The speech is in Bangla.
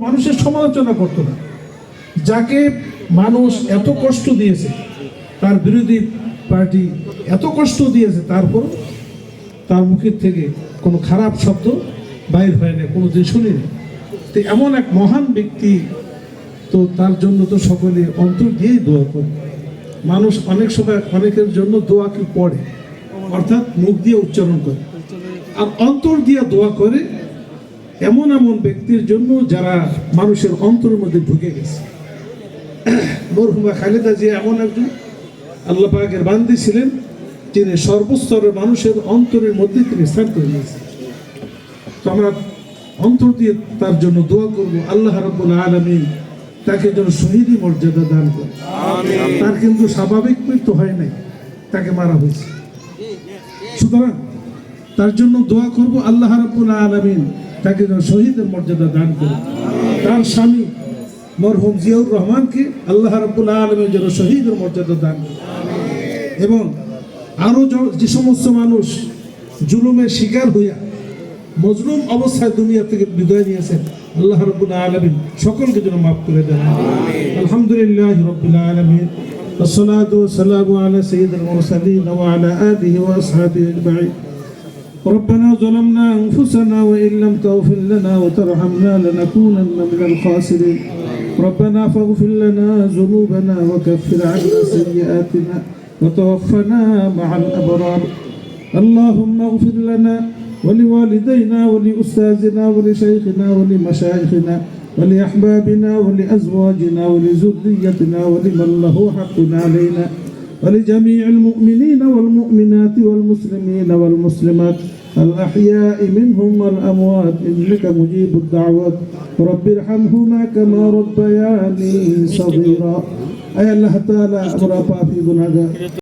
মানুষের সমালোচনা করতো না। যাকে মানুষ এত কষ্ট দিয়েছে, তার বিরোধী পার্টি এত কষ্ট দিয়েছে, তারপর তার মুখের থেকে কোনো খারাপ শব্দ বাইর হয় না, কোনো দিন শুনিনি। তো এমন এক মহান ব্যক্তি, তো তার জন্য তো সকলে অন্তর দিয়েই দোয়া করে। মানুষ অনেক সময় অনেকের জন্য দোয়া কি পড়ে, অর্থাৎ মুখ দিয়ে উচ্চারণ করে, আর অন্তর দিয়ে দোয়া করে এমন এমন ব্যক্তির জন্য যারা মানুষের অন্তরের মধ্যে ঢুকে গেছে। মরহুমা খালেদা জিয়া এমন একজন আল্লাহ পাকের বান্দি ছিলেন, যিনি সর্বস্তরের মানুষের অন্তরের মধ্যে তিনি স্থান করে নিয়েছেন। তো আমরা অন্তর দিয়ে তার জন্য দোয়া করব, আল্লাহ রাব্বুল আলামিন তাকে যেন শহীদি মর্যাদা দান করে। তার কিন্তু স্বাভাবিক মৃত্যু হয় নাই, তাকে মারা হয়েছে। সুতরাং তার জন্য দোয়া করব, আল্লাহ রাব্বুল আলামিন তাকে যেন শহীদের মর্যাদা দান করে। তার স্বামী মরহুম জিয়াউর রহমানকে আল্লাহ রাব্বুল আলামিন যেন শহীদের মর্যাদা দান করে। এবং আরো যে সমস্ত মানুষ জুলুমের শিকার হইয়া মজলুম অবস্থায় দুনিয়া থেকে বিদায় নিয়েছেন, আল্লাহ রাব্বুল আলামিন সকলকে যেন মাফ করে দেন। আলহামদুলিল্লাহি রাব্বিল আলামিন, والصلاة والسلام على سيد المرسلين وعلى آله وأصحابه أجمعين. ربنا ظلمنا أنفسنا وإن لم تغفر لنا وترحمنا لنكونن من الخاسرين. ربنا فاغفر لنا ذنوبنا وكفر عنا سيئاتنا وتوفنا مع الأبرار. اللهم اغفر لنا ولوالدينا ولأستاذنا ولشيخنا ولمشايخنا ولأحبابنا ولأزواجنا ولذريتنا ولمن له حق علينا ولجميع المؤمنين والمؤمنات والمسلمين والمسلمات الأحياء منهم والأموات إنك مجيب الدعوات. رب ارحمهما كما ربياني صغيرا. أي الله تعالى أمر في